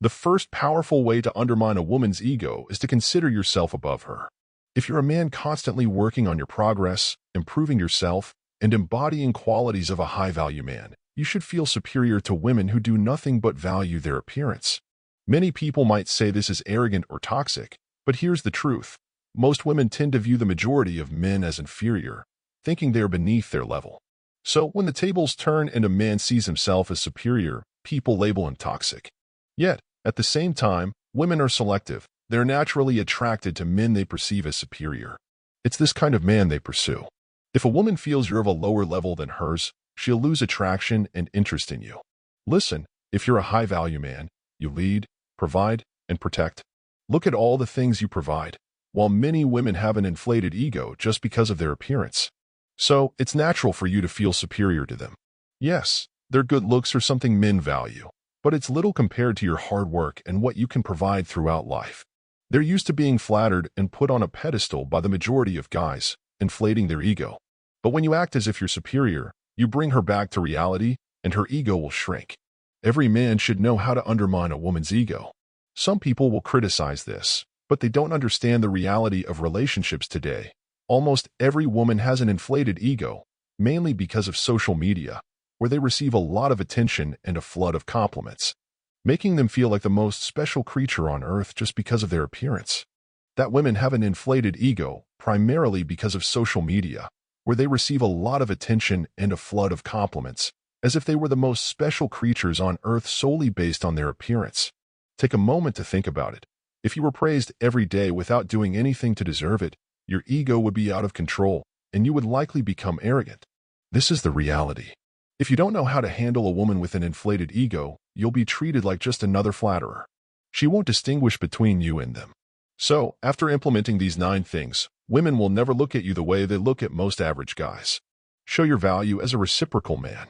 The first powerful way to undermine a woman's ego is to consider yourself above her. If you're a man constantly working on your progress, improving yourself, and embodying qualities of a high-value man, you should feel superior to women who do nothing but value their appearance. Many people might say this is arrogant or toxic, but here's the truth. Most women tend to view the majority of men as inferior, thinking they are beneath their level. So when the tables turn and a man sees himself as superior, people label him toxic. Yet, at the same time, women are selective. They're naturally attracted to men they perceive as superior. It's this kind of man they pursue. If a woman feels you're of a lower level than hers, she'll lose attraction and interest in you. Listen, if you're a high-value man, you lead, provide, and protect. Look at all the things you provide, while many women have an inflated ego just because of their appearance. So, it's natural for you to feel superior to them. Yes, their good looks are something men value, but it's little compared to your hard work and what you can provide throughout life. They're used to being flattered and put on a pedestal by the majority of guys, inflating their ego. But when you act as if you're superior, you bring her back to reality, and her ego will shrink. Every man should know how to undermine a woman's ego. Some people will criticize this, but they don't understand the reality of relationships today. Almost every woman has an inflated ego, mainly because of social media, where they receive a lot of attention and a flood of compliments, making them feel like the most special creature on earth just because of their appearance. That women have an inflated ego, primarily because of social media, where they receive a lot of attention and a flood of compliments, as if they were the most special creatures on earth solely based on their appearance. Take a moment to think about it. If you were praised every day without doing anything to deserve it, your ego would be out of control, and you would likely become arrogant. This is the reality. If you don't know how to handle a woman with an inflated ego, you'll be treated like just another flatterer. She won't distinguish between you and them. So, after implementing these 9 things, women will never look at you the way they look at most average guys. Show your value as a reciprocal man.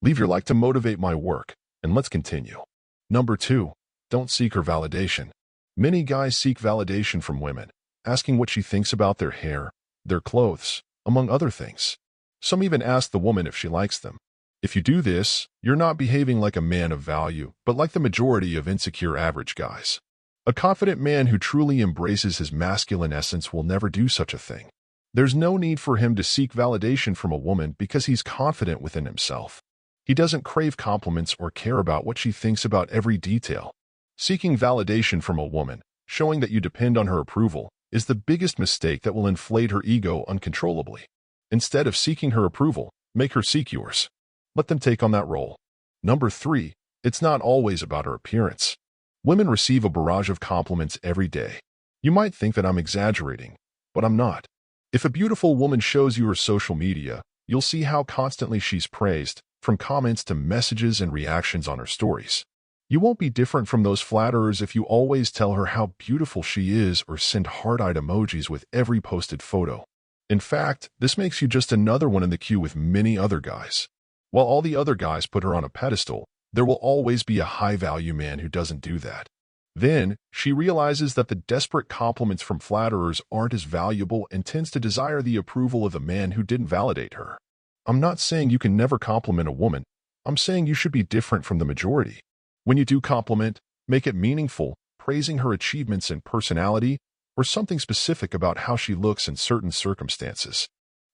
Leave your like to motivate my work, and let's continue. Number 2. Don't seek her validation. Many guys seek validation from women, asking what she thinks about their hair, their clothes, among other things. Some even ask the woman if she likes them. If you do this, you're not behaving like a man of value, but like the majority of insecure average guys. A confident man who truly embraces his masculine essence will never do such a thing. There's no need for him to seek validation from a woman because he's confident within himself. He doesn't crave compliments or care about what she thinks about every detail. Seeking validation from a woman, showing that you depend on her approval, is the biggest mistake that will inflate her ego uncontrollably. Instead of seeking her approval, make her seek yours. Let them take on that role. Number 3. It's not always about her appearance. Women receive a barrage of compliments every day. You might think that I'm exaggerating, but I'm not. If a beautiful woman shows you her social media, you'll see how constantly she's praised, from comments to messages and reactions on her stories. You won't be different from those flatterers if you always tell her how beautiful she is or send heart-eyed emojis with every posted photo. In fact, this makes you just another one in the queue with many other guys. While all the other guys put her on a pedestal, there will always be a high-value man who doesn't do that. Then, she realizes that the desperate compliments from flatterers aren't as valuable and tends to desire the approval of the man who didn't validate her. I'm not saying you can never compliment a woman. I'm saying you should be different from the majority. When you do compliment, make it meaningful, praising her achievements and personality, or something specific about how she looks in certain circumstances.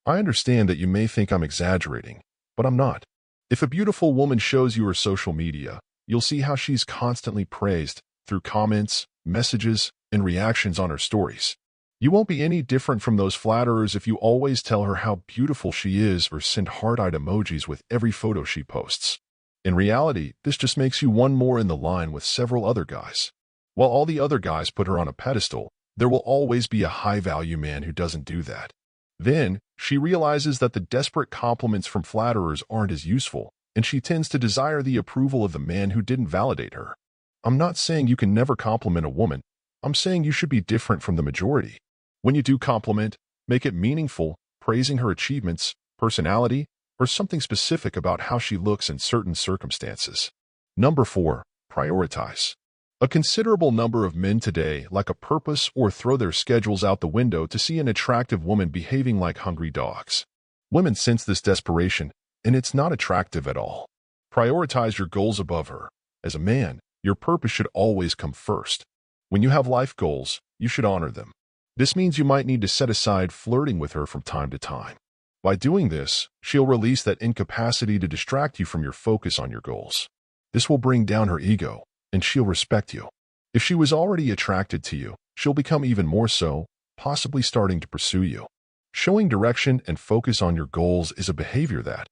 I understand that you may think I'm exaggerating, but I'm not. If a beautiful woman shows you her social media, you'll see how she's constantly praised through comments, messages, and reactions on her stories. You won't be any different from those flatterers if you always tell her how beautiful she is or send heart-eyed emojis with every photo she posts. In reality, this just makes you one more in the line with several other guys. While all the other guys put her on a pedestal, there will always be a high-value man who doesn't do that. Then, she realizes that the desperate compliments from flatterers aren't as useful, and she tends to desire the approval of the man who didn't validate her. I'm not saying you can never compliment a woman. I'm saying you should be different from the majority. When you do compliment, make it meaningful, praising her achievements, personality, or something specific about how she looks in certain circumstances. Number 4. Prioritize. A considerable number of men today lack a purpose or throw their schedules out the window to see an attractive woman behaving like hungry dogs. Women sense this desperation, and it's not attractive at all. Prioritize your goals above her. As a man, Your purpose should always come first. When you have life goals, you should honor them. This means you might need to set aside flirting with her from time to time. By doing this, she'll release that incapacity to distract you from your focus on your goals. This will bring down her ego, and she'll respect you. If she was already attracted to you, she'll become even more so, possibly starting to pursue you. Showing direction and focus on your goals is a behavior that.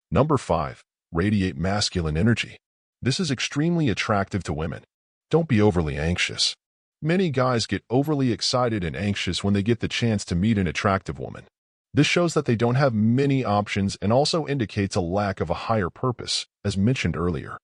Number 5. Radiate masculine energy. This is extremely attractive to women. Don't be overly anxious. Many guys get overly excited and anxious when they get the chance to meet an attractive woman. This shows that they don't have many options and also indicates a lack of a higher purpose, as mentioned earlier.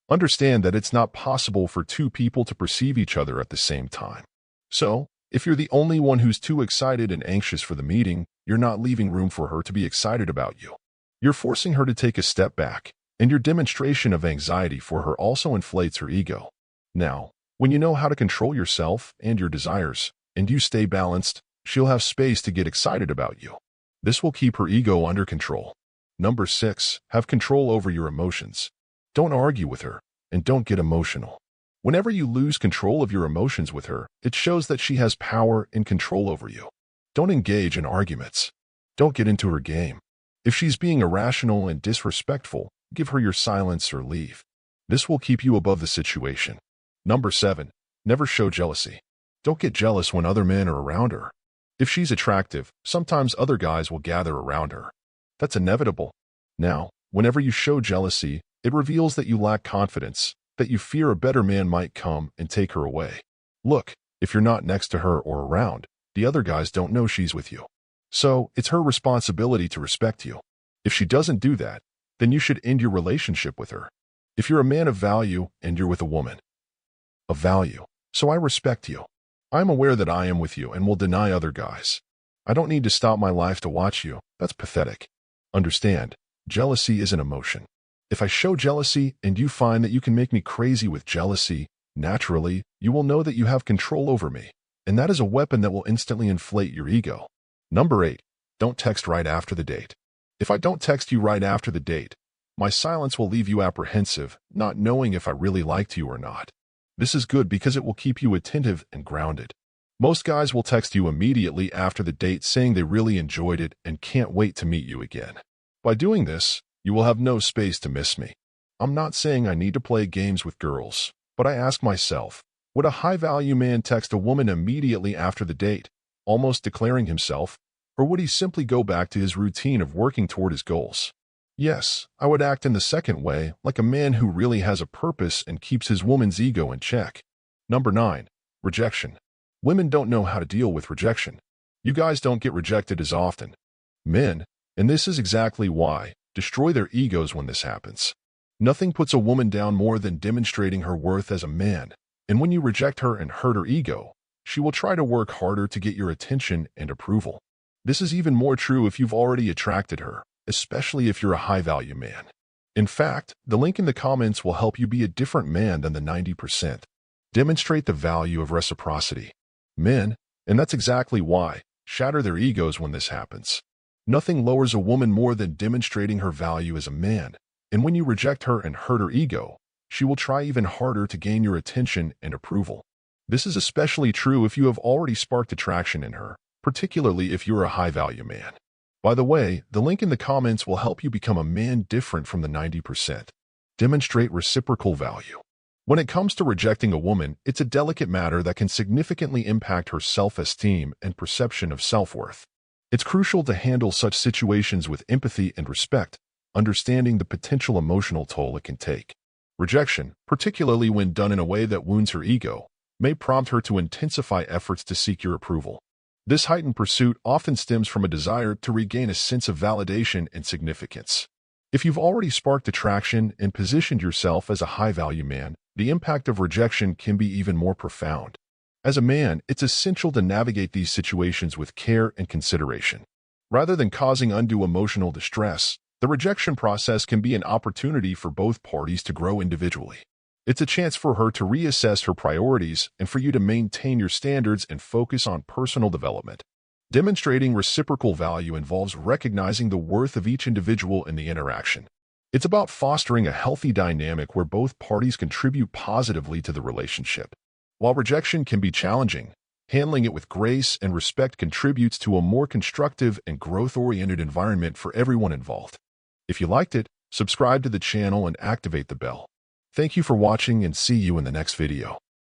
Understand that it's not possible for two people to perceive each other at the same time. So, if you're the only one who's too excited and anxious for the meeting, you're not leaving room for her to be excited about you. You're forcing her to take a step back, and your demonstration of anxiety for her also inflates her ego. Now, when you know how to control yourself and your desires, and you stay balanced, she'll have space to get excited about you. This will keep her ego under control. Number 6. Have control over your emotions. Don't argue with her, and don't get emotional. Whenever you lose control of your emotions with her, it shows that she has power and control over you. Don't engage in arguments. Don't get into her game. If she's being irrational and disrespectful, give her your silence or leave. This will keep you above the situation. Number 7. Never show jealousy. Don't get jealous when other men are around her. If she's attractive, sometimes other guys will gather around her. That's inevitable. Now, whenever you show jealousy, it reveals that you lack confidence, that you fear a better man might come and take her away. Look, if you're not next to her or around, the other guys don't know she's with you. So, it's her responsibility to respect you. If she doesn't do that, then you should end your relationship with her. If you're a man of value and you're with a woman of value, so I respect you. I'm aware that I am with you and will deny other guys. I don't need to stop my life to watch you. That's pathetic. Understand, jealousy is an emotion. If I show jealousy and you find that you can make me crazy with jealousy, naturally, you will know that you have control over me, and that is a weapon that will instantly inflate your ego. Number 8. Don't text right after the date. If I don't text you right after the date, my silence will leave you apprehensive, not knowing if I really liked you or not. This is good because it will keep you attentive and grounded. Most guys will text you immediately after the date saying they really enjoyed it and can't wait to meet you again. By doing this, you will have no space to miss me. I'm not saying I need to play games with girls, but I ask myself, would a high-value man text a woman immediately after the date, almost declaring himself, or would he simply go back to his routine of working toward his goals? Yes, I would act in the second way, like a man who really has a purpose and keeps his woman's ego in check. Number 9. Rejection. Women don't know how to deal with rejection. You guys don't get rejected as often. Men, and this is exactly why, destroy their egos when this happens. Nothing puts a woman down more than demonstrating her worth as a man, and when you reject her and hurt her ego, she will try to work harder to get your attention and approval. This is even more true if you've already attracted her, especially if you're a high-value man. In fact, the link in the comments will help you be a different man than the 90%. Demonstrate the value of reciprocity. Men, and that's exactly why, shatter their egos when this happens. Nothing lowers a woman more than demonstrating her value as a man, and when you reject her and hurt her ego, she will try even harder to gain your attention and approval. This is especially true if you have already sparked attraction in her, particularly if you're a high-value man. By the way, the link in the comments will help you become a man different from the 90%. Demonstrate reciprocal value. When it comes to rejecting a woman, it's a delicate matter that can significantly impact her self-esteem and perception of self-worth. It's crucial to handle such situations with empathy and respect, understanding the potential emotional toll it can take. Rejection, particularly when done in a way that wounds her ego, may prompt her to intensify efforts to seek your approval. This heightened pursuit often stems from a desire to regain a sense of validation and significance. If you've already sparked attraction and positioned yourself as a high-value man, the impact of rejection can be even more profound. As a man, it's essential to navigate these situations with care and consideration. Rather than causing undue emotional distress, the rejection process can be an opportunity for both parties to grow individually. It's a chance for her to reassess her priorities and for you to maintain your standards and focus on personal development. Demonstrating reciprocal value involves recognizing the worth of each individual in the interaction. It's about fostering a healthy dynamic where both parties contribute positively to the relationship. While rejection can be challenging, handling it with grace and respect contributes to a more constructive and growth-oriented environment for everyone involved. If you liked it, subscribe to the channel and activate the bell. Thank you for watching and see you in the next video.